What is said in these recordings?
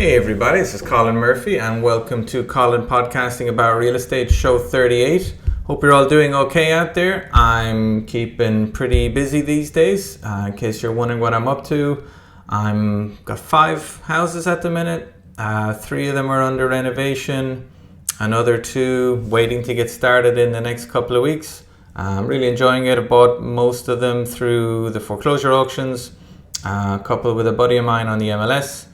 Hey everybody, this is Colin Murphy and welcome to Colin Podcasting About Real Estate Show 38. Hope you're all doing okay out there. I'm keeping pretty busy these days. In case you're wondering what I'm up to, I'm got 5 houses at the minute. 3 of them are under renovation. Another 2 waiting to get started in the next couple of weeks. I'm really enjoying it. I bought most of them through the foreclosure auctions. A couple with a buddy of mine on the MLS.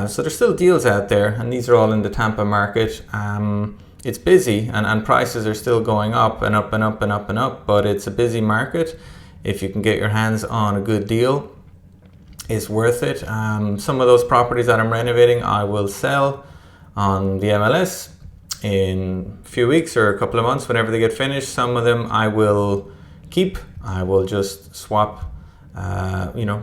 So there's still deals out there, and these are all in the Tampa market. It's busy, and prices are still going up and up and up and up and up, but it's a busy market. If you can get your hands on a good deal, it's worth it. Some of those properties that I'm renovating, I will sell on the MLS in a few weeks or a couple of months whenever they get finished. Some of them I will keep. I will just swap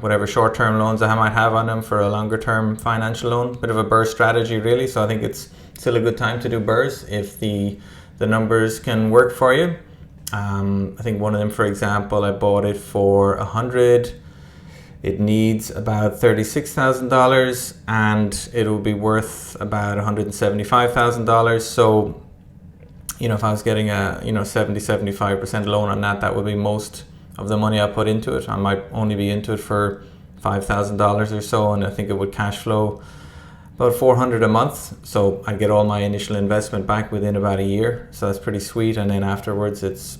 whatever short-term loans I might have on them for a longer-term financial loan. Bit of a BRRRR strategy, really. So I think it's still a good time to do BRRRRs if the numbers can work for you. I think one of them, for example, I bought it for $100. It needs about $36,000 and it will be worth about $175,000. So, if I was getting a 70-75% loan on that, that would be most of the money I put into it. I might only be into it for $5,000 or so, and I think it would cash flow about $400 a month. So I'd get all my initial investment back within about a year. So that's pretty sweet. And then afterwards, it's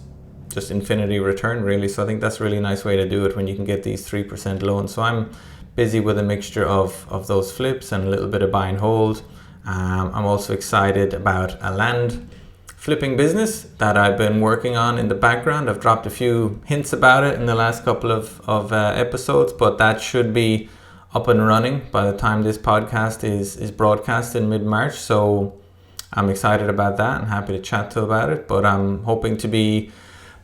just infinity return, really. So I think that's a really nice way to do it when you can get these 3% loans. So I'm busy with a mixture of those flips and a little bit of buy and hold. I'm also excited about a land flipping business that I've been working on in the background. I've dropped a few hints about it in the last couple of episodes, but that should be up and running by the time this podcast is broadcast in mid-March. So I'm excited about that and happy to chat to about it. But I'm hoping to be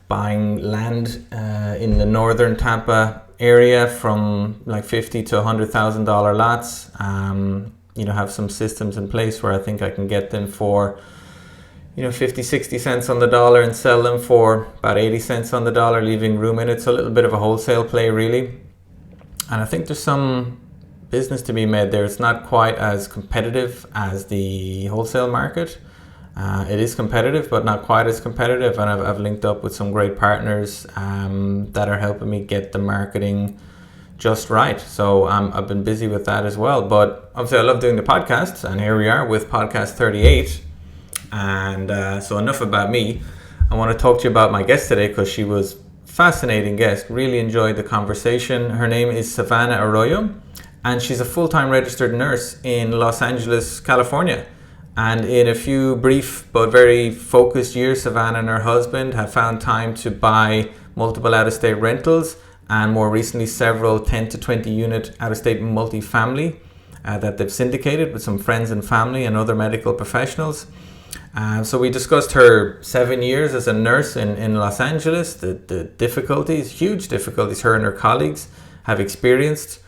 buying land in the northern Tampa area from like $50,000 to $100,000 lots. Have some systems in place where I think I can get them for 50, 60 cents on the dollar and sell them for about 80 cents on the dollar, leaving room in it. So a little bit of a wholesale play, really. And I think there's some business to be made there. It's not quite as competitive as the wholesale market. It is competitive, but not quite as competitive. And I've linked up with some great partners that are helping me get the marketing just right. So I've been busy with that as well. But obviously I love doing the podcasts, and here we are with podcast 38. And so enough about me. I want to talk to you about my guest today because she was a fascinating guest. Really enjoyed the conversation. Her name is Savannah Arroyo, and she's a full-time registered nurse in Los Angeles, California. And in a few brief but very focused years, Savannah and her husband have found time to buy multiple out-of-state rentals, and more recently several 10 to 20 unit out-of-state multifamily that they've syndicated with some friends and family and other medical professionals. So we discussed her 7 years as a nurse in Los Angeles, the difficulties, huge difficulties her and her colleagues have experienced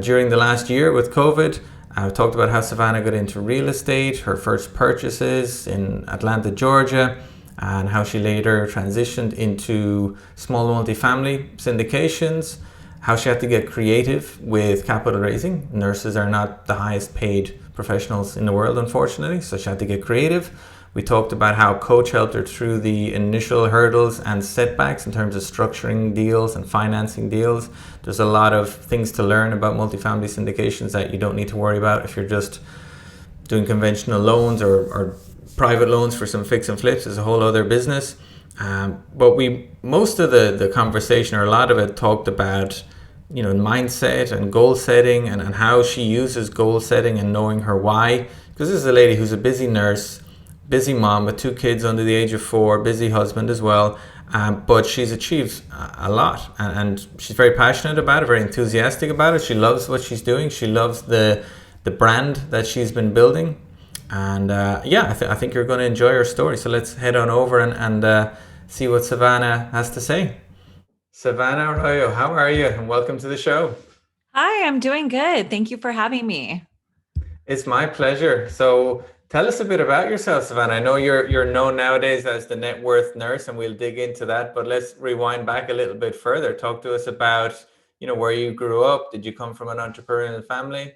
during the last year with COVID. We talked about how Savannah got into real estate, her first purchases in Atlanta, Georgia, and how she later transitioned into small multifamily syndications, how she had to get creative with capital raising. Nurses are not the highest paid professionals in the world, unfortunately, so she had to get creative. We talked about how coach helped her through the initial hurdles and setbacks in terms of structuring deals and financing deals. There's a lot of things to learn about multifamily syndications that you don't need to worry about if you're just doing conventional loans or private loans for some fix and flips. Is a whole other business. But most of the conversation, or a lot of it, talked about mindset and goal setting and how she uses goal setting and knowing her why. Because this is a lady who's a busy nurse, busy mom with 2 kids under the age of 4, busy husband as well. But she's achieved a lot, and she's very passionate about it, very enthusiastic about it. She loves what she's doing. She loves the brand that she's been building. And I think you're going to enjoy her story. So let's head on over and see what Savannah has to say. Savannah Arroyo, how are you? And welcome to the show. Hi, I'm doing good. Thank you for having me. It's my pleasure. So tell us a bit about yourself, Savannah. I know you're known nowadays as the Networth Nurse, and we'll dig into that. But let's rewind back a little bit further. Talk to us about, where you grew up. Did you come from an entrepreneurial family?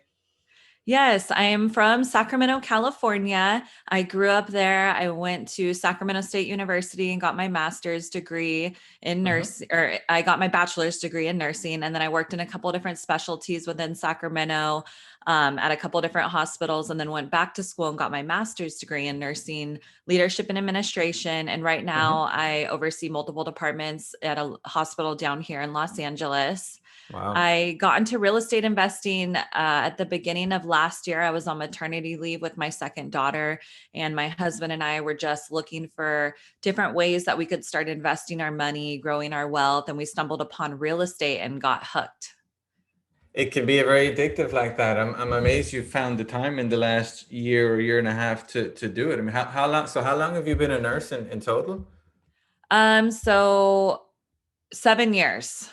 Yes, I am from Sacramento, California. I grew up there. I went to Sacramento State University and got my master's degree in Hmm. or I got my bachelor's degree in nursing. And then I worked in a couple of different specialties within Sacramento, at a couple of different hospitals, and then went back to school and got my master's degree in nursing leadership and administration. And right now Hmm. I oversee multiple departments at a hospital down here in Los Angeles. Wow. I got into real estate investing at the beginning of last year. I was on maternity leave with my second daughter, and my husband and I were just looking for different ways that we could start investing our money, growing our wealth. And we stumbled upon real estate and got hooked. It can be a very addictive like that. I'm amazed you found the time in the last year or year and a half to do it. I mean, how long? So how long have you been a nurse in total? So 7 years.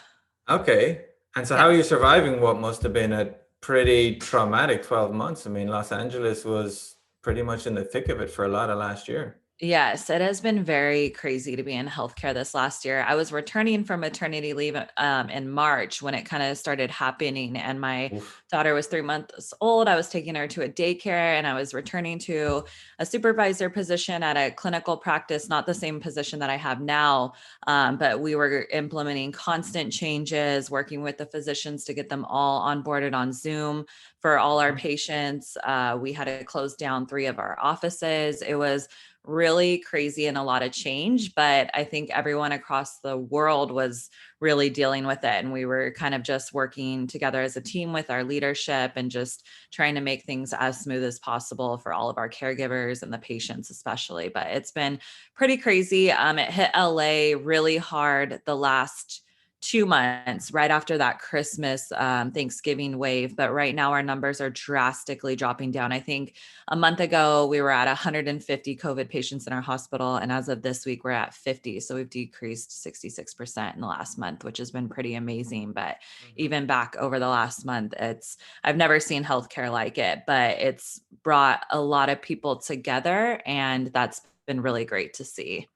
Okay. And so how are you Yes. surviving what must have been a pretty traumatic 12 months? I mean, Los Angeles was pretty much in the thick of it for a lot of last year. Yes, it has been very crazy to be in healthcare this last year. I was returning from maternity leave in March when it kind of started happening, and my Oof. daughter was 3 months old. I was taking her to a daycare, and I was returning to a supervisor position at a clinical practice, not the same position that I have now, but we were implementing constant changes, working with the physicians to get them all onboarded on Zoom for all our patients. We had to close down 3 of our offices. It was really crazy and a lot of change, but I think everyone across the world was really dealing with it, and we were kind of just working together as a team with our leadership and just trying to make things as smooth as possible for all of our caregivers and the patients especially. But it's been pretty crazy. It hit LA really hard the last 2 months right after that Christmas, Thanksgiving wave, but right now our numbers are drastically dropping down. I think a month ago, we were at 150 COVID patients in our hospital. And as of this week, we're at 50. So we've decreased 66% in the last month, which has been pretty amazing. But Mhm. even back over the last month, I've never seen healthcare like it, but it's brought a lot of people together. And that's been really great to see.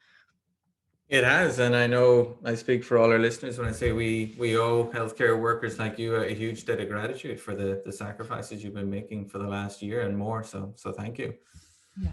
It has, and I know I speak for all our listeners when I say we owe healthcare workers like you a huge debt of gratitude for the sacrifices you've been making for the last year and more. So thank you. Yeah.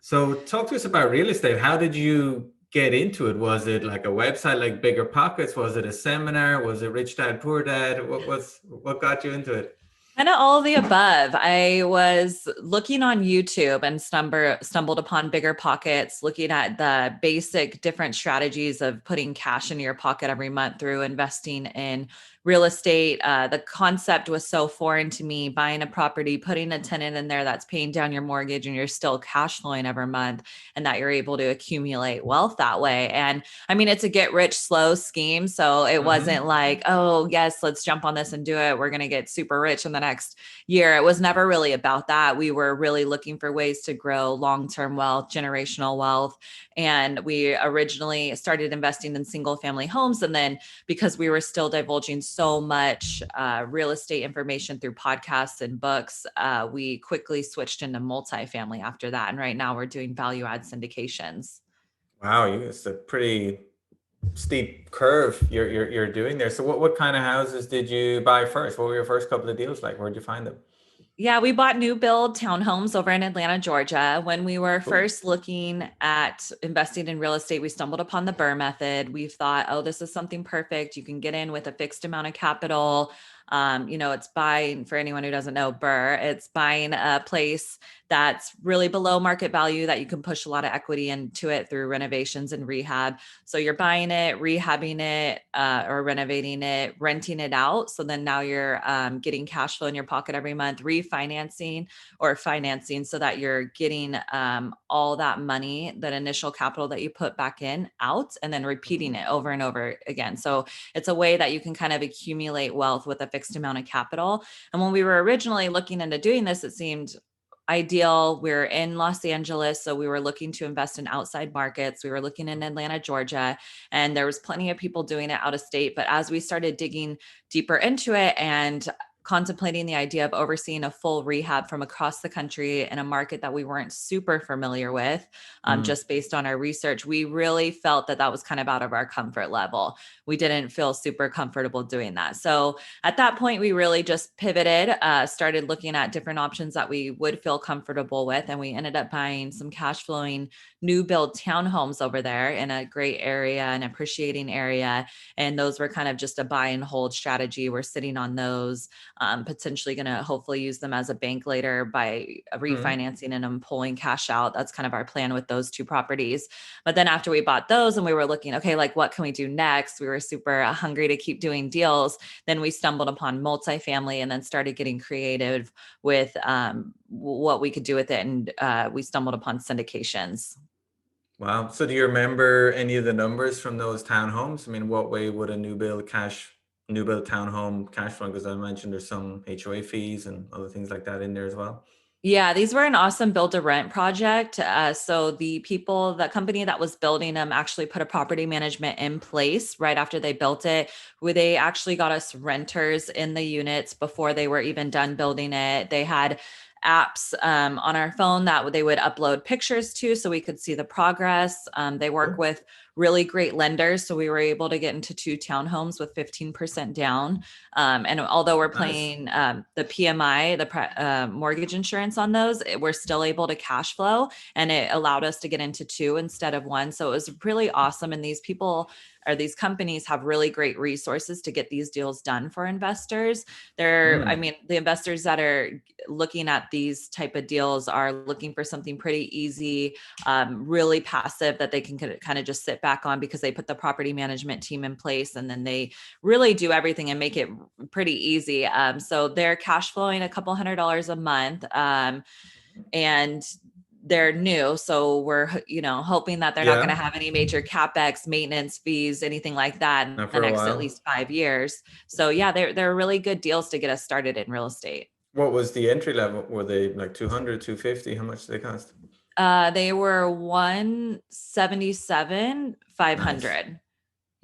So talk to us about real estate. How did you get into it? Was it like a website like Bigger Pockets? Was it a seminar? Was it Rich Dad Poor Dad? What got you into it? Kind of all of the above. I was looking on YouTube and stumbled upon Bigger Pockets, looking at the basic different strategies of putting cash in your pocket every month through investing in real estate. The concept was so foreign to me, buying a property, putting a tenant in there that's paying down your mortgage and you're still cash flowing every month, and that you're able to accumulate wealth that way. And I mean, it's a get rich slow scheme. So it wasn't Hmm. like, oh, yes, let's jump on this and do it. We're going to get super rich in the next year. It was never really about that. We were really looking for ways to grow long term wealth, generational wealth. And we originally started investing in single family homes. And then because we were still divulging so much real estate information through podcasts and books, we quickly switched into multifamily after that. And right now we're doing value add syndications. Wow, it's a pretty steep curve you're doing there. So what kind of houses did you buy first? What were your first couple of deals like? Where'd you find them? Yeah, we bought new build townhomes over in Atlanta, Georgia. When we were Cool. first looking at investing in real estate, we stumbled upon the Burr method. We thought, oh, this is something perfect. You can get in with a fixed amount of capital. It's buying, for anyone who doesn't know Burr, it's buying a place that's really below market value that you can push a lot of equity into it through renovations and rehab. So you're buying it, rehabbing it, or renovating it, renting it out. So then now you're getting cash flow in your pocket every month, refinancing or financing so that you're getting all that money, that initial capital that you put back in out, and then repeating Mhm. it over and over again. So it's a way that you can kind of accumulate wealth with a fixed amount of capital. And when we were originally looking into doing this, it seemed ideal. We're in Los Angeles, so we were looking to invest in outside markets. We were looking in Atlanta, Georgia, and there was plenty of people doing it out of state. But as we started digging deeper into it and contemplating the idea of overseeing a full rehab from across the country in a market that we weren't super familiar with, just based on our research, we really felt that that was kind of out of our comfort level. We didn't feel super comfortable doing that. So at that point, we really just pivoted, started looking at different options that we would feel comfortable with. And we ended up buying some cash flowing new build townhomes over there in a great area, an appreciating area. And those were kind of just a buy and hold strategy. We're sitting on those, potentially going to hopefully use them as a bank later by refinancing and them pulling cash out. That's kind of our plan with those two properties. But then after we bought those and we were looking, okay, like what can we do next? We were super hungry to keep doing deals. Then we stumbled upon multifamily and then started getting creative with what we could do with it. And we stumbled upon syndications. Wow. So do you remember any of the numbers from those townhomes? I mean, what way would a new build townhome cash flow? Because I mentioned there's some HOA fees and other things like that in there as well. Yeah, these were an awesome build to rent project. So the company that was building them actually put a property management in place right after they built it, where they actually got us renters in the units before they were even done building it. They had apps on our phone that they would upload pictures to so we could see the progress. They work with really great lenders. So we were able to get into 2 townhomes with 15% down. And although we're paying the PMI, the mortgage insurance on those, we're still able to cash flow, and it allowed us to get into 2 instead of 1. So it was really awesome. And these people or these companies have really great resources to get these deals done for investors. I mean, the investors that are looking at these type of deals are looking for something pretty easy, really passive that they can kind of just sit back on because they put the property management team in place and then they really do everything and make it pretty easy. So they're cash flowing a couple $100 a month, and they're new. So we're, hoping that they're not going to have any major CapEx, maintenance fees, anything like that in Not the for a next at while. least 5 years. So yeah, they're really good deals to get us started in real estate. What was the entry level? Were they like 200, 250? How much did they cost? They were 177, Nice. 500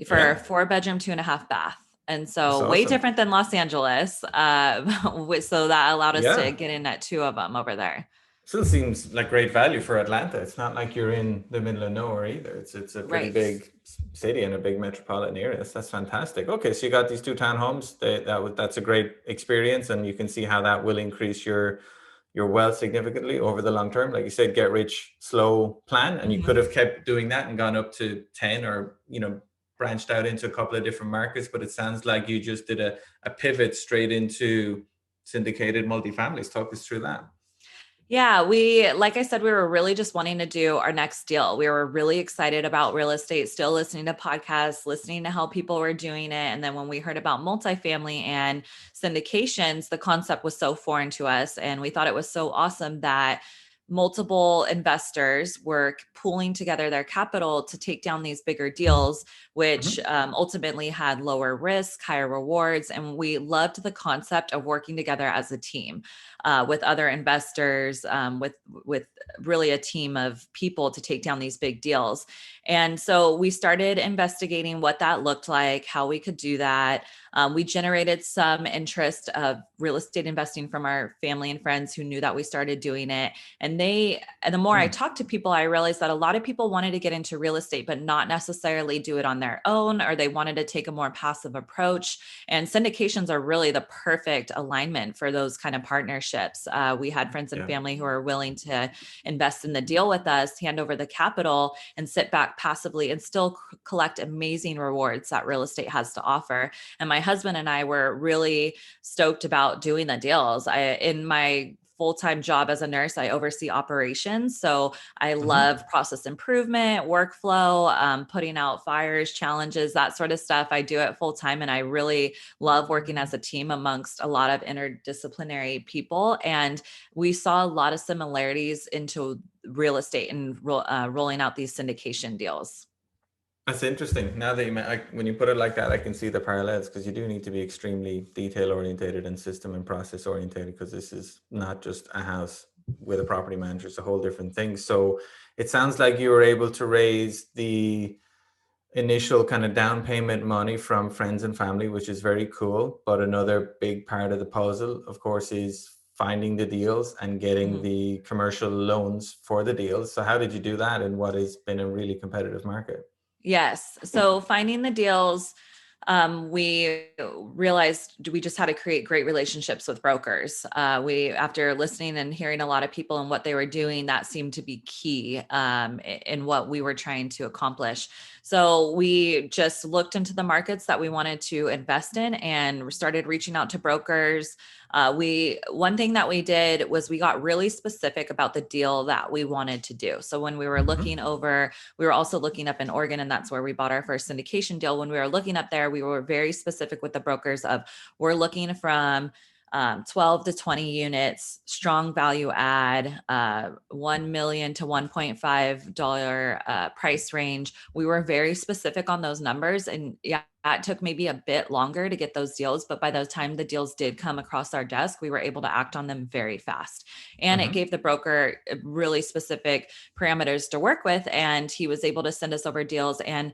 for a Yeah, 4-bedroom, 2.5 bath. And that's so way awesome. different than Los Angeles. So that allowed us to Yeah. get in at 2 of them over there. Still seems like great value for Atlanta. It's not like you're in the middle of nowhere either. It's a pretty Right. big city and a big metropolitan area. That's fantastic. Okay, so you got these 2 townhomes. That's a great experience, and you can see how that will increase your wealth significantly over the long term. Like you said, get rich slow plan, and you could have kept doing that and gone up to 10, or branched out into a couple of different markets. But it sounds like you just did a pivot straight into syndicated multifamilies. Talk us through that. Yeah, like I said, we were really just wanting to do our next deal. We were really excited about real estate, still listening to podcasts, listening to how people were doing it. And then when we heard about multifamily and syndications, the concept was so foreign to us. And we thought it was so awesome that multiple investors were pooling together their capital to take down these bigger deals, which ultimately had lower risk, higher rewards. And we loved the concept of working together as a team, with other investors, with really a team of people to take down these big deals. And so we started investigating what that looked like, how we could do that. We generated some interest of real estate investing from our family and friends who knew that we started doing it. And the more I talked to people, I realized that a lot of people wanted to get into real estate, but not necessarily do it on their own, or they wanted to take a more passive approach. And syndications are really the perfect alignment for those kind of partnerships. We had friends and family who are willing to invest in the deal with us, hand over the capital, and sit back passively and still collect amazing rewards that real estate has to offer. And my husband and I were really stoked about doing the deals. In my full-time job as a nurse, I oversee operations. So I love process improvement, workflow, putting out fires, challenges, that sort of stuff. I do it full-time, and I really love working as a team amongst a lot of interdisciplinary people. And we saw a lot of similarities into real estate and rolling out these syndication deals. That's interesting. Now that when you put it like that, I can see the parallels, because you do need to be extremely detail orientated and system and process orientated, because this is not just a house with a property manager. It's a whole different thing. So it sounds like you were able to raise the initial kind of down payment money from friends and family, which is very cool. But another big part of the puzzle, of course, is finding the deals and getting Mhm. the commercial loans for the deals. So how did you do that in what has been a really competitive market? Yes. So finding the deals, we realized we just had to create great relationships with brokers. After listening and hearing a lot of people and what they were doing, that seemed to be key in what we were trying to accomplish. So we just looked into the markets that we wanted to invest in and started reaching out to brokers. One thing that we did was we got really specific about the deal that we wanted to do. So when we were looking over, we were also looking up in Oregon, and that's where we bought our first syndication deal. When we were looking up there, we were very specific with the brokers of we're looking from 12 to 20 units, strong value add, 1 million to $1.5 price range. We were very specific on those numbers. And yeah, it took maybe a bit longer to get those deals, but by the time the deals did come across our desk, we were able to act on them very fast. And it Mm-hmm. gave the broker really specific parameters to work with, and he was able to send us over deals. And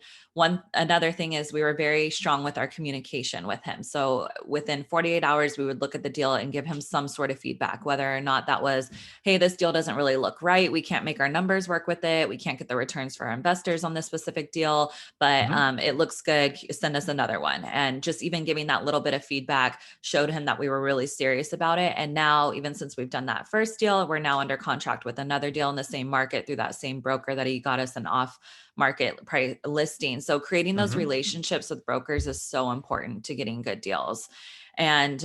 another thing is we were very strong with our communication with him. So within 48 hours, we would look at the deal and give him some sort of feedback, whether or not that was, hey, this deal doesn't really look right. We can't make our numbers work with it. We can't get the returns for our investors on this specific deal, but Mm-hmm. it looks good. Send us another one. And just even giving that little bit of feedback showed him that we were really serious about it. And now, even since we've done that first deal, we're now under contract with another deal in the same market through that same broker that he got us an off market price listing. So creating those Mm-hmm. relationships with brokers is so important to getting good deals. And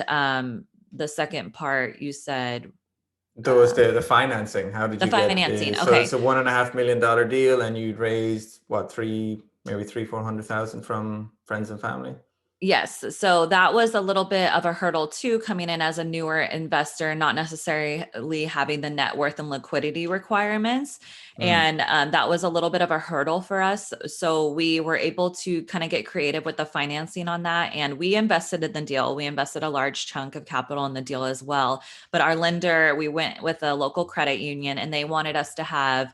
the second part you said, Those the financing. How did the you get the? financing. So it's Okay. a $1.5 million deal, and you'd raised what, three, maybe three, 400,000 from friends and family. Yes. So that was a little bit of a hurdle too, coming in as a newer investor, not necessarily having the net worth and liquidity requirements. Mm. And that was a little bit of a hurdle for us. So we were able to kind of get creative with the financing on that. And we invested in the deal. We invested a large chunk of capital in the deal as well. But our lender, we went with a local credit union, and they wanted us to have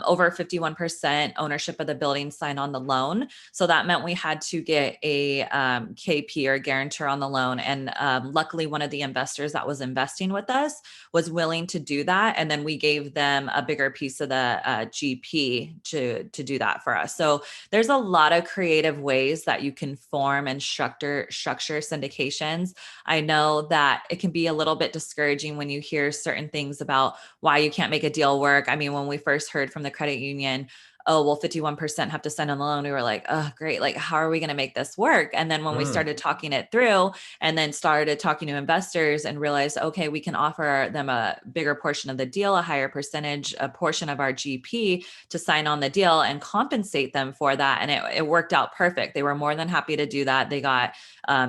over 51% ownership of the building sign on the loan. So that meant we had to get a KP or guarantor on the loan. And luckily, one of the investors that was investing with us was willing to do that. And then we gave them a bigger piece of the GP to do that for us. So there's a lot of creative ways that you can form and structure syndications. I know that it can be a little bit discouraging when you hear certain things about why you can't make a deal work. I mean, when we first heard from the credit union, oh, well, 51% have to sign on the loan, we were like, oh, great. Like, how are we going to make this work? And then when we Mm. started talking it through and then started talking to investors and realized, okay, we can offer them a bigger portion of the deal, a higher percentage, a portion of our GP to sign on the deal and compensate them for that. And it worked out perfect. They were more than happy to do that. They got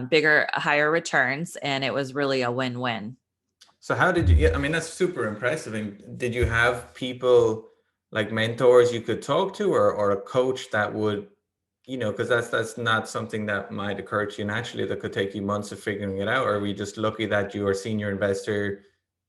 bigger, higher returns, and it was really a win-win. So how did you get? I mean, that's super impressive. And did you have people like mentors you could talk to, or a coach that would, because that's not something that might occur to you naturally. That could take you months of figuring it out. Or are we just lucky that your senior investor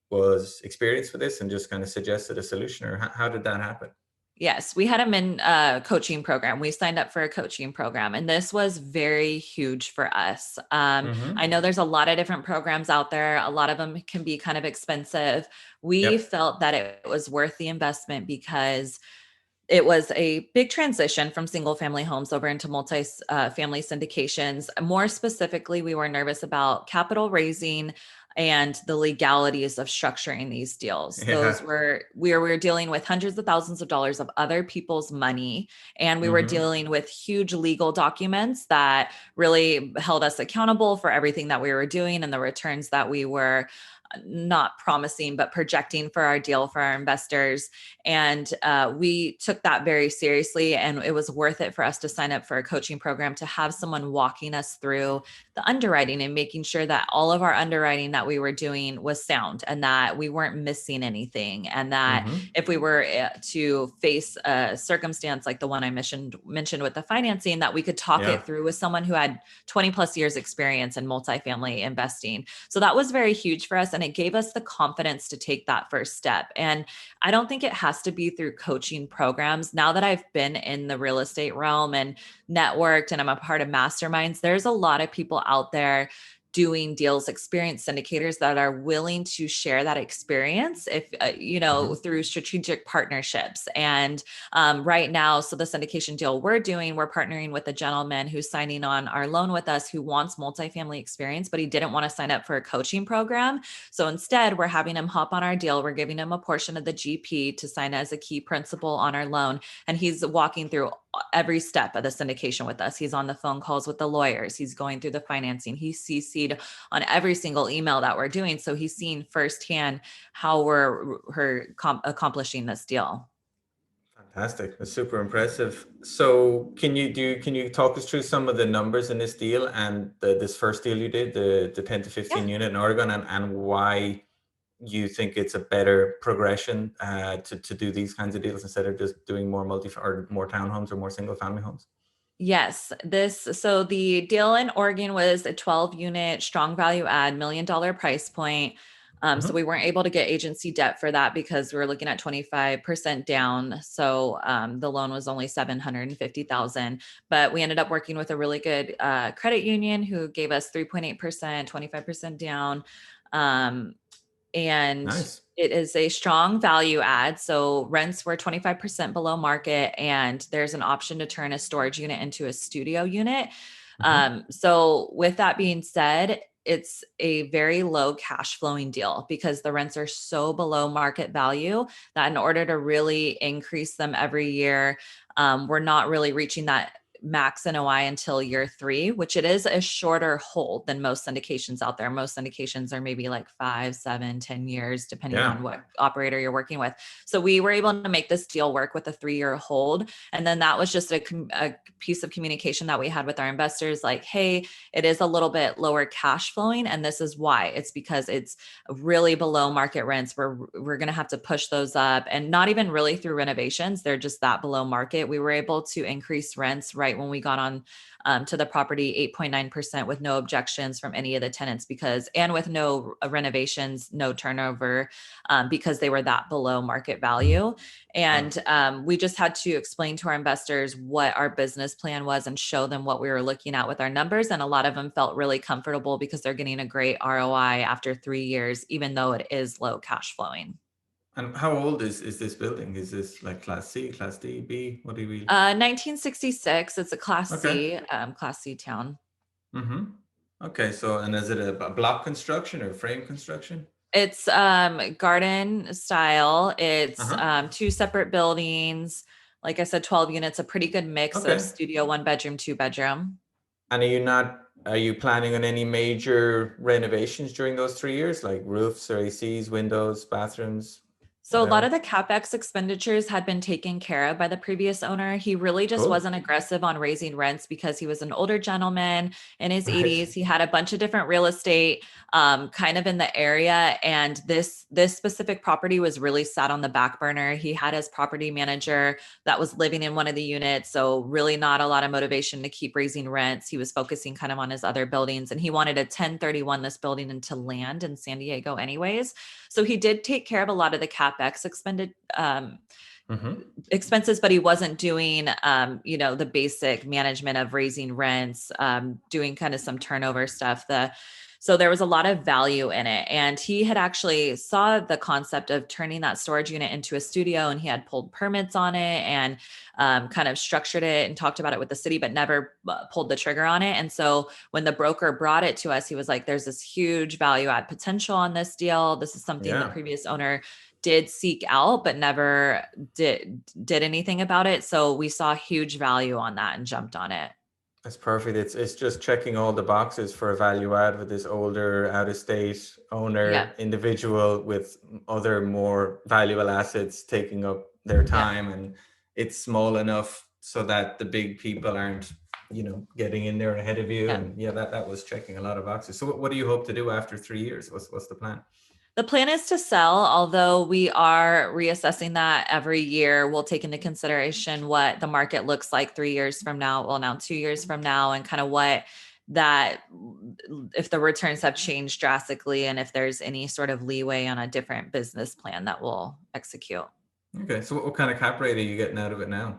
was experienced with this and just kind of suggested a solution, or how did that happen? Yes, we had him in a coaching program. We signed up for a coaching program, and this was very huge for us. I Mm-hmm. know there's a lot of different programs out there. A lot of them can be kind of expensive. We Yep. felt that it was worth the investment because it was a big transition from single family homes over into multi family syndications. More specifically, we were nervous about capital raising and the legalities of structuring these deals. Yeah. We were dealing with hundreds of thousands of dollars of other people's money. And we were Mm-hmm. dealing with huge legal documents that really held us accountable for everything that we were doing and the returns that we were not promising, but projecting for our deal for our investors. And we took that very seriously. And it was worth it for us to sign up for a coaching program to have someone walking us through the underwriting and making sure that all of our underwriting that we were doing was sound and that we weren't missing anything. And that Mm-hmm. if we were to face a circumstance like the one I mentioned with the financing, that we could talk Yeah. it through with someone who had 20 plus years experience in multifamily investing. So that was very huge for us. And it gave us the confidence to take that first step. And I don't think it has to be through coaching programs. Now that I've been in the real estate realm and networked and I'm a part of masterminds, there's a lot of people out there doing deals, experienced syndicators that are willing to share that experience if Mm-hmm. through strategic partnerships. And right now, so the syndication deal we're doing, we're partnering with a gentleman who's signing on our loan with us who wants multifamily experience, but he didn't want to sign up for a coaching program. So instead, we're having him hop on our deal. We're giving him a portion of the GP to sign as a key principal on our loan. And he's walking through every step of the syndication with us. He's on the phone calls with the lawyers. He's going through the financing. He's CC'd on every single email that we're doing. So he's seen firsthand how we're accomplishing this deal. Fantastic. That's super impressive. So can you talk us through some of the numbers in this deal and this first deal you did, the 10 to Yeah. 15 unit in Oregon, and why you think it's a better progression to do these kinds of deals instead of just doing more or more townhomes or more single family homes? Yes, so the deal in Oregon was a 12 unit strong value add $1 million price point. So we Mm-hmm. weren't able to get agency debt for that because we were looking at 25% down. So the loan was only 750,000, but we ended up working with a really good credit union who gave us 3.8%, 25% down. Um, and Nice. it is a strong value add. So rents were 25% below market, and there's an option to turn a storage unit into a studio unit. Mm-hmm. So with that being said, it's a very low cash flowing deal because the rents are so below market value that in order to really increase them every year, we're not really reaching that max NOI until year 3, which it is a shorter hold than most syndications out there. Most syndications are maybe like 5, 7, 10 years, depending Yeah. on what operator you're working with. So we were able to make this deal work with a 3-year hold. And then that was just a piece of communication that we had with our investors, like, hey, it is a little bit lower cash flowing. And this is why. It's because it's really below market rents. We're going to have to push those up, and not even really through renovations. They're just that below market. We were able to increase rents right when we got on to the property 8.9% with no objections from any of the tenants and with no renovations, no turnover, because they were that below market value. Wow. And we just had to explain to our investors what our business plan was and show them what we were looking at with our numbers. And a lot of them felt really comfortable because they're getting a great ROI after 3 years, even though it is low cash flowing. And how old is this building? Is this like Class C, Class D, B? What do we? 1966. It's a Okay. Class C town. Mm-hmm. Okay. So, and is it a block construction or frame construction? It's garden style. It's Uh-huh. 2 separate buildings. Like I said, 12 units, a pretty good mix of Okay. studio, 1 bedroom, 2 bedroom. And are you planning on any major renovations during those 3 years, like roofs or ACs, windows, bathrooms, So a lot of whatever? the CapEx expenditures had been taken care of by the previous owner. He really just Cool. wasn't aggressive on raising rents because he was an older gentleman in his Right. 80s. He had a bunch of different real estate kind of in the area. And this specific property was really sat on the back burner. He had his property manager that was living in one of the units. So really not a lot of motivation to keep raising rents. He was focusing kind of on his other buildings, and he wanted a 1031 this building into land in San Diego anyways. So he did take care of a lot of the CapEx Mm-hmm. expenses, but he wasn't doing, the basic management of raising rents, doing kind of some turnover stuff. So there was a lot of value in it. And he had actually saw the concept of turning that storage unit into a studio, and he had pulled permits on it and kind of structured it and talked about it with the city, but never pulled the trigger on it. And so when the broker brought it to us, he was like, there's this huge value add potential on this deal. This is something the Yeah. previous owner did seek out, but never did anything about it. So we saw huge value on that and jumped on it. That's perfect. It's just checking all the boxes for a value add with this older, out of state Yeah. owner individual with other more valuable assets taking up their Yeah. time, and it's small enough so that the big people aren't getting in there ahead of you. Yeah. And yeah, that was checking a lot of boxes. So what do you hope to do after 3 years? What's the plan? The plan is to sell, although we are reassessing that every year. We'll take into consideration what the market looks like 3 years from now, well, now 2 years from now, and kind of what that, if the returns have changed drastically and if there's any sort of leeway on a different business plan that we'll execute. Okay. So what kind of cap rate are you getting out of it now?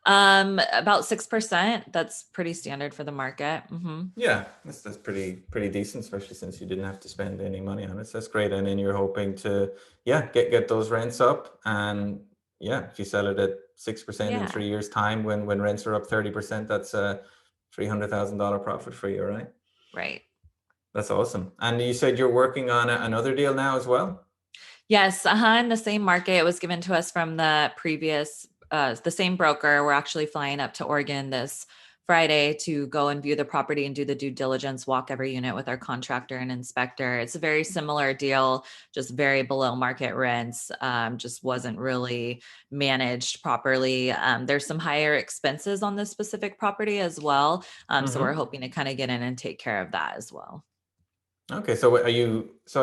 About 6%. That's pretty standard for the market. Mm-hmm. Yeah, that's pretty decent, especially since you didn't have to spend any money on it. So that's great. And then you're hoping to, yeah, get those rents up. And yeah, if you sell it at 6% in Yeah, 3 years' time, when rents are up 30%, that's a $300,000 profit for you, right? right. That's awesome. And you said you're working on another deal now as well? Yes, in the same market. It was given to us from the same broker. We're actually flying up to Oregon this Friday to go and view the property and do the due diligence, walk every unit with our contractor and inspector. It's a very similar deal, just very below market rents. Just wasn't really managed properly. There's some higher expenses on this specific property as well. So we're Mm-hmm. hoping to kind of get in and take care of that as well. Okay, so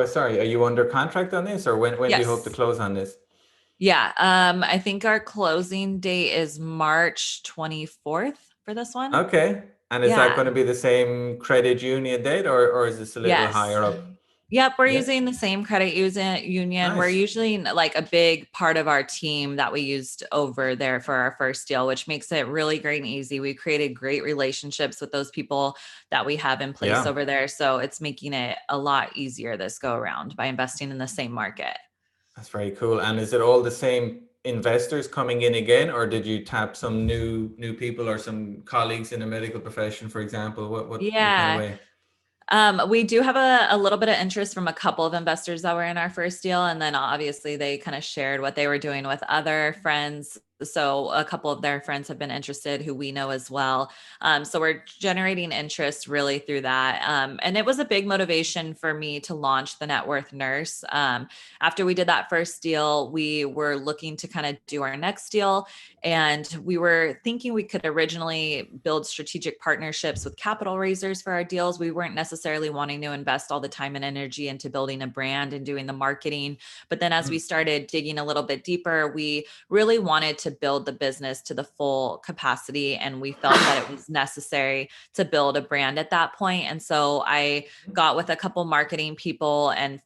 sorry, are you under contract on this, or when do you hope to Yes. close on this? Yeah. I think our closing date is March 24th for this one. Okay. And is that Yeah. going to be the same credit union date, or is this a little Yes. higher up? Yep. We're Yeah. using the same credit union. We're Nice. usually like a big part of our team that we used over there for our first deal, which makes it really great and easy. We created great relationships with those people that we have in place Yeah, over there. So it's making it a lot easier this go around by investing in the same market. that's very cool. And is it all the same investors coming in again, or did you tap some new people or some colleagues in the medical profession, for example? What kind of Yeah. way? We do have a little bit of interest from a couple of investors that were in our first deal. And then obviously they kind of shared what they were doing with other friends. So a couple of their friends have been interested who we know as well. So we're generating interest really through that. And it was a big motivation for me to launch the Networth Nurse. After we did that first deal, we were looking to kind of do our next deal. And we were thinking we could originally build strategic partnerships with capital raisers for our deals. We weren't necessarily wanting to invest all the time and energy into building a brand and doing the marketing. But then as we Mm, started digging a little bit deeper, we really wanted to build the business to the full capacity. And we felt that it was necessary to build a brand at that point. And so I got with a couple marketing people and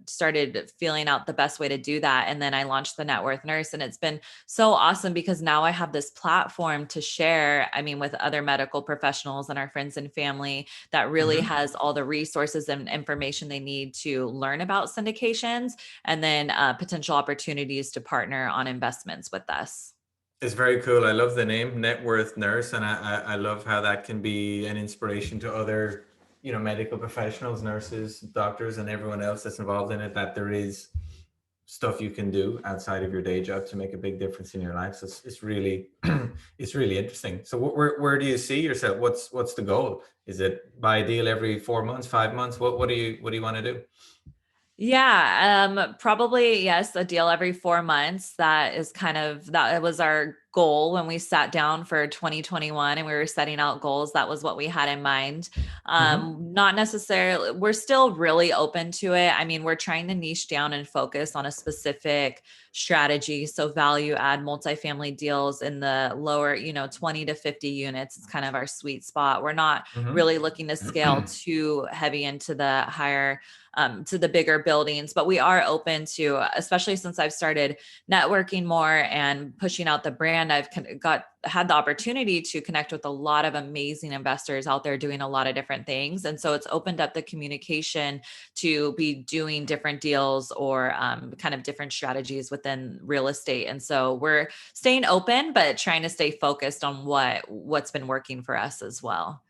started feeling out the best way to do that. And then I launched the Networth Nurse, and it's been so awesome because now I have this platform to share, I mean, with other medical professionals and our friends and family that really mhm. has all the resources and information they need to learn about syndications and then potential opportunities to partner on investments with us. It's very cool. I love the name Networth Nurse, and I love how that can be an inspiration to other, medical professionals, nurses, doctors, and everyone else that's involved in it. That there is stuff you can do outside of your day job to make a big difference in your life. So it's really it's really interesting. So where do you see yourself? What's the goal? Is it buy a deal every 4 months, 5 months? What do you want to do? Yeah, probably yes, a deal every 4 months. That was our goal when we sat down for 2021 and we were setting out goals. That was what we had in mind. Hmm. Not necessarily, we're still really open to it. I mean, we're trying to niche down and focus on a specific strategy. So value add multifamily deals in the lower, 20 to 50 units. It's kind of our sweet spot. We're not really looking to scale Hmm. too heavy into the higher to the bigger buildings, but we are open to, especially since I've started networking more and pushing out the brand. I've had the opportunity to connect with a lot of amazing investors out there doing a lot of different things. And so it's opened up the communication to be doing different deals or kind of different strategies within real estate. And so we're staying open, but trying to stay focused on what's been working for us as well.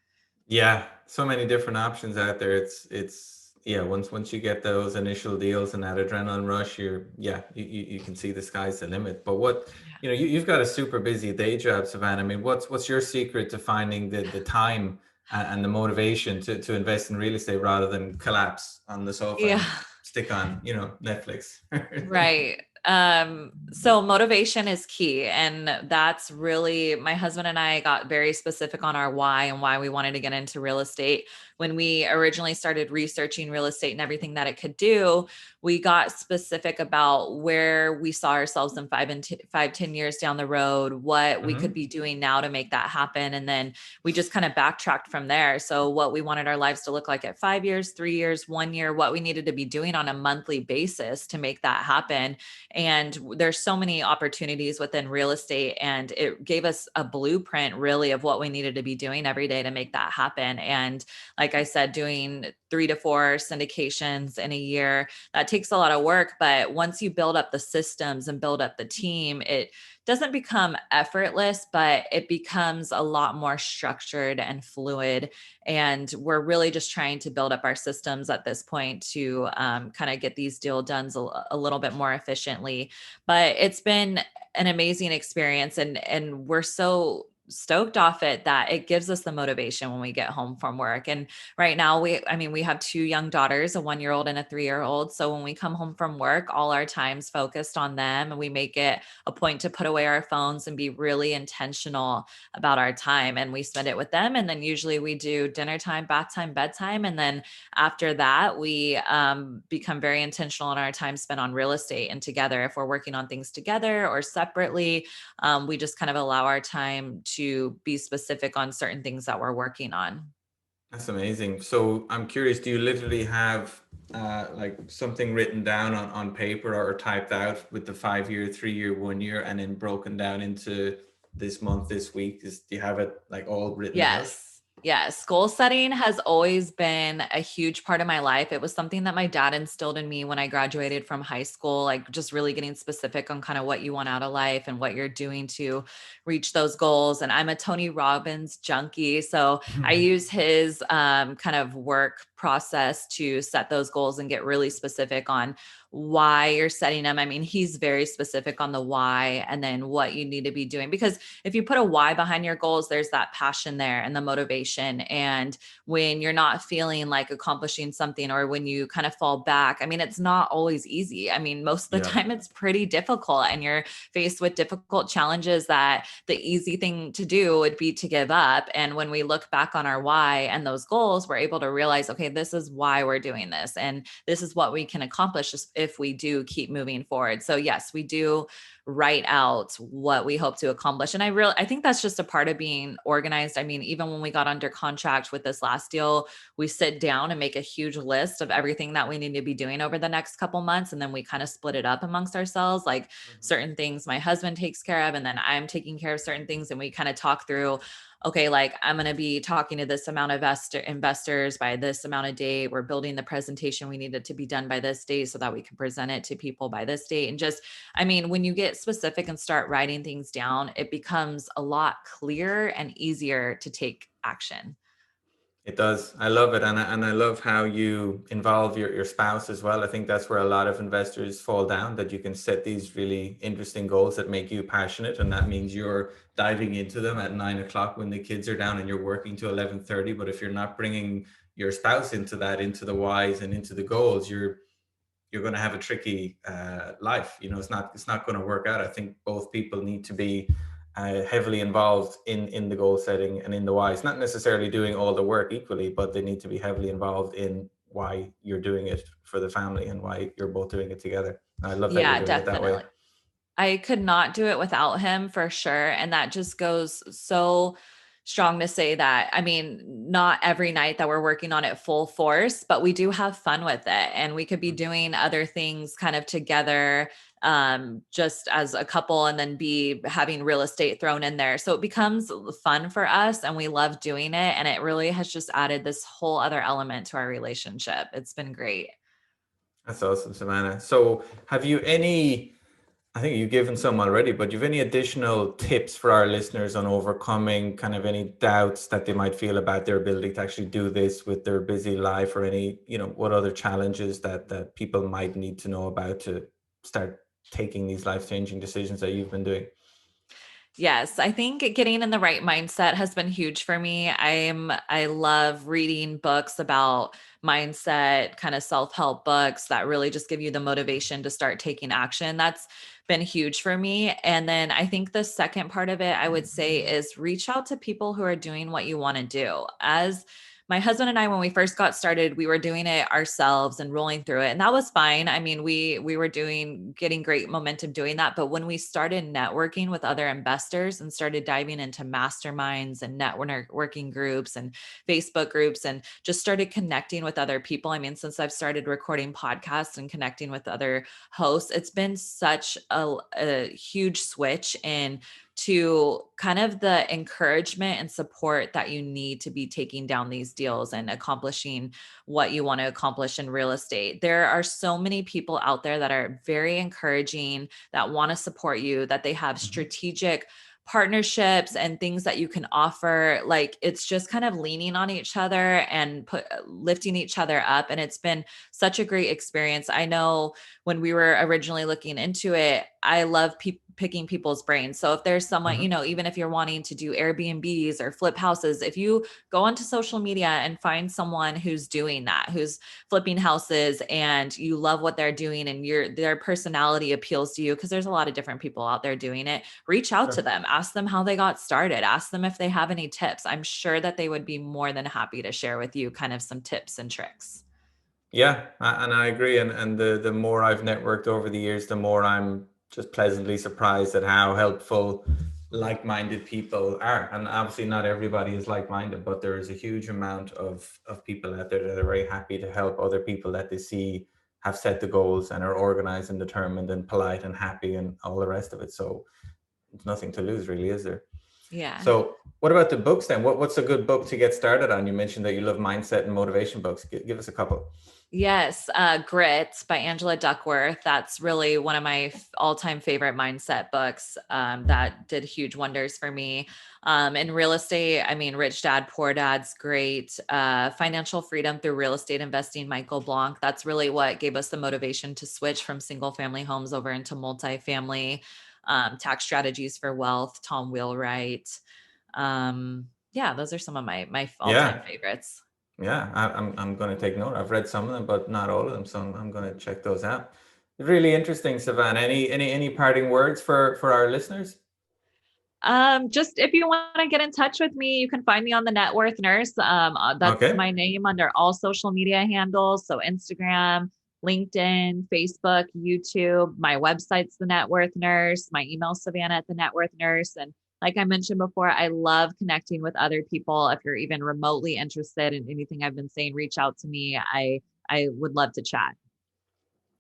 Yeah, so many different options out there. It's yeah, once you get those initial deals and that adrenaline rush, you can see the sky's the limit. But you've got a super busy day job, Savannah. I mean, what's your secret to finding the time and the motivation to invest in real estate rather than collapse on the sofa Yeah. and stick on, Netflix? Right. So motivation is key. And that's really, my husband and I got very specific on our why and why we wanted to get into real estate. When we originally started researching real estate and everything that it could do, we got specific about where we saw ourselves in 10 years down the road, what we could Mm-hmm. be doing now to make that happen. And then we just kind of backtracked from there. So what we wanted our lives to look like at 5 years, 3 years, 1 year, what we needed to be doing on a monthly basis to make that happen. And there's so many opportunities within real estate, and it gave us a blueprint really of what we needed to be doing every day to make that happen. And like I said, doing 3 to 4 syndications in a year, that takes a lot of work. But once you build up the systems and build up the team, it doesn't become effortless, but it becomes a lot more structured and fluid. And we're really just trying to build up our systems at this point to kind of get these deal done a little bit more efficiently. But it's been an amazing experience, and we're so stoked off it that it gives us the motivation when we get home from work. And right now we have 2 young daughters, a 1-year-old and a 3-year-old. So when we come home from work, all our time's focused on them, and we make it a point to put away our phones and be really intentional about our time. And we spend it with them. And then usually we do dinner time, bath time, bedtime. And then after that, we become very intentional in our time spent on real estate and together. If we're working on things together or separately, we just kind of allow our time to be specific on certain things that we're working on. That's amazing. So I'm curious, do you literally have like something written down on paper or typed out with the 5 year, 3 year, 1 year, and then broken down into this month, this week? Do you have it like all written out? Yes. Yes. Goal setting has always been a huge part of my life. It was something that my dad instilled in me when I graduated from high school, like just really getting specific on kind of what you want out of life and what you're doing to reach those goals. And I'm a Tony Robbins junkie. So I use his kind of work process to set those goals and get really specific on why you're setting them. I mean, he's very specific on the why and then what you need to be doing, because if you put a why behind your goals, there's that passion there and the motivation. And when you're not feeling like accomplishing something, or when you kind of fall back, I mean, it's not always easy. I mean, most of the Yeah. time it's pretty difficult, and you're faced with difficult challenges that the easy thing to do would be to give up. And when we look back on our why and those goals, we're able to realize, okay, this is why we're doing this. And this is what we can accomplish if we do keep moving forward. So yes, we do write out what we hope to accomplish. And I think that's just a part of being organized. I mean, even when we got under contract with this last deal, we sit down and make a huge list of everything that we need to be doing over the next couple months. And then we kind of split it up amongst ourselves. Like certain things my husband takes care of, and then I'm taking care of certain things. And we kind of talk through, okay, like I'm going to be talking to this amount of investors by this amount of date. We're building the presentation. We need it to be done by this date so that we can present it to people by this date. And just, I mean, when you get specific and start writing things down, it becomes a lot clearer and easier to take action. It does. I love it. And I love how you involve your spouse as well. I think that's where a lot of investors fall down, that you can set these really interesting goals that make you passionate. And that means you're diving into them at 9 o'clock when the kids are down and you're working to 11:30. But if you're not bringing your spouse into that, into the whys and into the goals, you're going to have a tricky life. It's not going to work out. I think both people need to be heavily involved in the goal setting and in the why. It's not necessarily doing all the work equally, but they need to be heavily involved in why you're doing it for the family and why you're both doing it together. And I love that you're Yeah, doing it that way. definitely. I could not do it without him for sure. And that just goes so strong to say that, I mean, not every night that we're working on it full force, but we do have fun with it. And we could be doing other things kind of together, just as a couple, and then be having real estate thrown in there. So it becomes fun for us and we love doing it. And it really has just added this whole other element to our relationship. It's been great. That's awesome, Savannah. So have you any, I think you've given some already, but you've any additional tips for our listeners on overcoming kind of any doubts that they might feel about their ability to actually do this with their busy life, or any, what other challenges that people might need to know about to start taking these life-changing decisions that you've been doing? Yes, I think getting in the right mindset has been huge for me. I love reading books about mindset, kind of self-help books that really just give you the motivation to start taking action. That's been huge for me. And then I think the second part of it, I would say, is reach out to people who are doing what you want to do. As my husband and I, when we first got started, we were doing it ourselves and rolling through it. And that was fine. I mean, we were getting great momentum doing that. But when we started networking with other investors and started diving into masterminds and networking groups and Facebook groups and just started connecting with other people. I mean, since I've started recording podcasts and connecting with other hosts, it's been such a huge switch in to kind of the encouragement and support that you need to be taking down these deals and accomplishing what you want to accomplish in real estate. There are so many people out there that are very encouraging, that want to support you, that they have strategic partnerships and things that you can offer. Like, it's just kind of leaning on each other and lifting each other up. And it's been such a great experience. I know when we were originally looking into it, I love picking people's brains. So if there's someone, Mhm. even if you're wanting to do Airbnbs or flip houses, if you go onto social media and find someone who's doing that, who's flipping houses, and you love what they're doing and their personality appeals to you, because there's a lot of different people out there doing it, reach out to Sure. them, ask them how they got started, ask them if they have any tips. I'm sure that they would be more than happy to share with you kind of some tips and tricks. Yeah, and I agree. And the more I've networked over the years, the more I'm just pleasantly surprised at how helpful like-minded people are. And obviously, not everybody is like-minded, but there is a huge amount of people out there that are very happy to help other people that they see have set the goals and are organized and determined and polite and happy and all the rest of it. So there's nothing to lose, really, is there? Yeah. So, what about the books then? What's a good book to get started on? You mentioned that you love mindset and motivation books. Give us a couple. Yes, Grit by Angela Duckworth. That's really one of my all-time favorite mindset books, that did huge wonders for me. In real estate, I mean, Rich Dad, Poor Dad's great. Financial Freedom Through Real Estate Investing, Michael Blanc. That's really what gave us the motivation to switch from single-family homes over into multifamily. Tax Strategies for Wealth, Tom Wheelwright. Yeah, those are some of my all-time Yeah, favorites. yeah, I'm going to take note. I've read some of them, but not all of them, so I'm going to check those out. Really interesting, Savannah. Any parting words for our listeners? Just if you want to get in touch with me, you can find me on the Networth Nurse. That's Okay. my name under all social media handles. So Instagram, LinkedIn, Facebook, YouTube. My website's the Networth Nurse. My email, Savannah at the Networth Nurse. And like I mentioned before, I love connecting with other people. If you're even remotely interested in anything I've been saying, reach out to me. I would love to chat.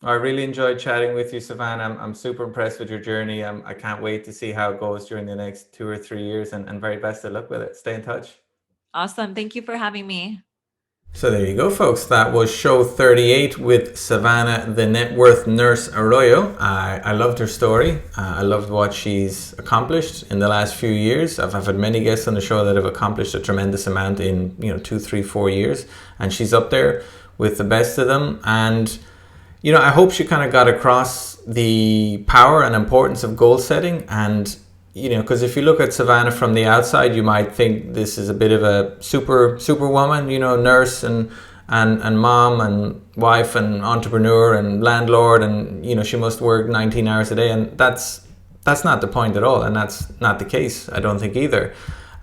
I really enjoyed chatting with you, Savannah. I'm super impressed with your journey. I can't wait to see how it goes during the next 2 or 3 years, and very best of luck with it. Stay in touch. Awesome. Thank you for having me. So there you go, folks. That was show 38 with Savannah, the Networth Nurse Arroyo. I loved her story. I loved what she's accomplished in the last few years. I've had many guests on the show that have accomplished a tremendous amount in 2, 3, 4 years, and she's up there with the best of them. And I hope she kind of got across the power and importance of goal setting. And because if you look at Savannah from the outside, you might think this is a bit of a superwoman, nurse and mom and wife and entrepreneur and landlord, and she must work 19 hours a day, and that's not the point at all, and that's not the case, I don't think either.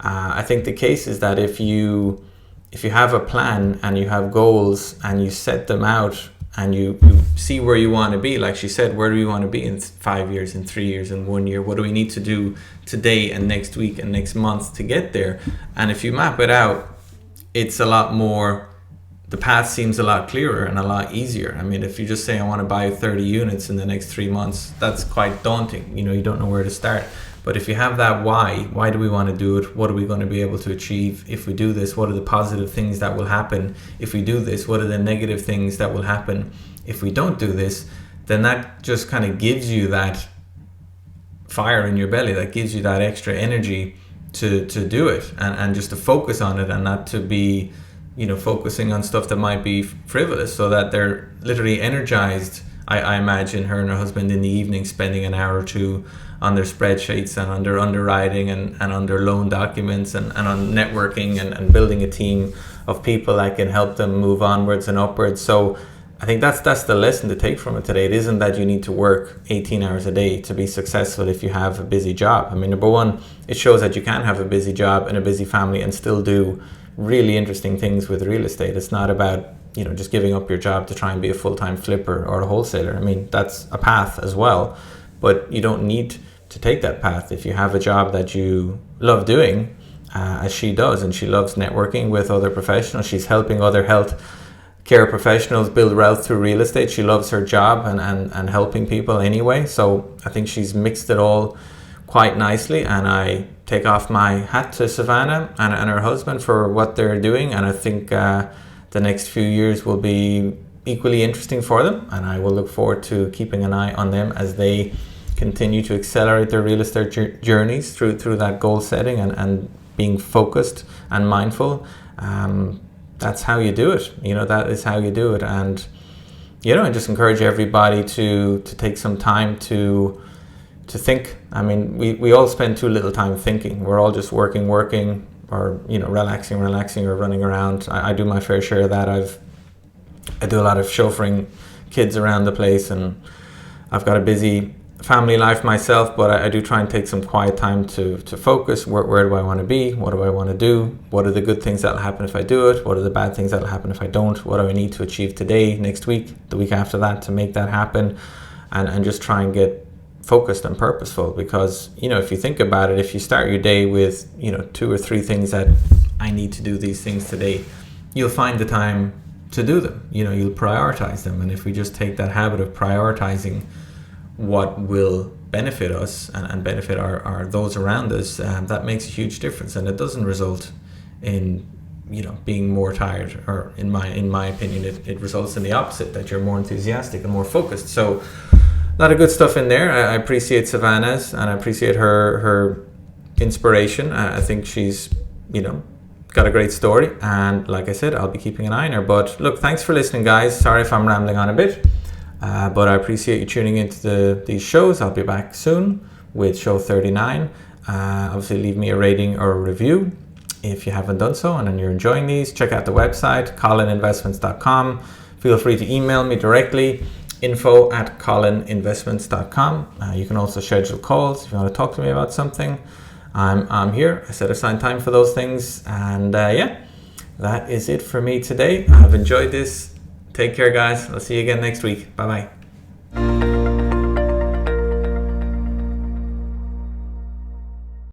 I think the case is that if you have a plan and you have goals and you set them out and you see where you want to be, like she said, where do we want to be in 5 years, in 3 years, in 1 year? What do we need to do today and next week and next month to get there? And if you map it out, it's a lot more, the path seems a lot clearer and a lot easier. I mean, if you just say, I want to buy 30 units in the next 3 months, that's quite daunting. You don't know where to start. But if you have that why do we want to do it? What are we going to be able to achieve if we do this? What are the positive things that will happen if we do this? What are the negative things that will happen if we don't do this? Then that just kind of gives you that fire in your belly, that gives you that extra energy to do it, and just to focus on it, and not to be focusing on stuff that might be frivolous, so that they're literally energized. I imagine her and her husband in the evening spending an hour or two on their spreadsheets and on their underwriting and on their loan documents and on networking and building a team of people that can help them move onwards and upwards. So I think that's the lesson to take from it today. It isn't that you need to work 18 hours a day to be successful if you have a busy job. I mean, number one, it shows that you can have a busy job and a busy family and still do really interesting things with real estate. It's not about, you know, just giving up your job to try and be a full-time flipper or a wholesaler. I mean, that's a path as well, but you don't need to take that path. If you have a job that you love doing, as she does, and she loves networking with other professionals, she's helping other health care professionals build wealth through real estate. She loves her job and helping people anyway. So I think she's mixed it all quite nicely, and I take off my hat to Savannah and her husband for what they're doing. And I think the next few years will be equally interesting for them, and I will look forward to keeping an eye on them as they continue to accelerate their real estate journeys through that goal setting and being focused and mindful. That's how you do it. You know, that is how you do it. And, you know, I just encourage everybody to take some time to think. I mean, we all spend too little time thinking. We're all just working, or, you know, relaxing, or running around. I do my fair share of that. I do a lot of chauffeuring kids around the place, and I've got a busy family life myself, but I do try and take some quiet time to focus. Where do I want to be? What do I want to do? What are the good things that'll happen if I do it? What are the bad things that'll happen if I don't? What do I need to achieve today, next week, the week after that to make that happen? And just try and get focused and purposeful, because, you know, if you think about it, if you start your day with, you know, 2 or 3 things that I need to do these things today, you'll find the time to do them. You know, you'll prioritize them. And if we just take that habit of prioritizing what will benefit us and benefit our those around us, that makes a huge difference, and it doesn't result in, you know, being more tired, or in my opinion, it results in the opposite, that you're more enthusiastic and more focused. So a lot of good stuff in there. I appreciate Savannah's, and I appreciate her inspiration. I think she's, you know, got a great story, and like I said, I'll be keeping an eye on her. But look, thanks for listening, guys. Sorry if I'm rambling on a bit. But I appreciate you tuning into these shows. I'll be back soon with show 39. Obviously, leave me a rating or a review if you haven't done so, and then you're enjoying these. Check out the website, colininvestments.com. Feel free to email me directly, info@colininvestments.com. You can also schedule calls if you want to talk to me about something. I'm here. I set aside time for those things. And yeah, that is it for me today. I've enjoyed this. Take care, guys. I'll see you again next week. Bye-bye.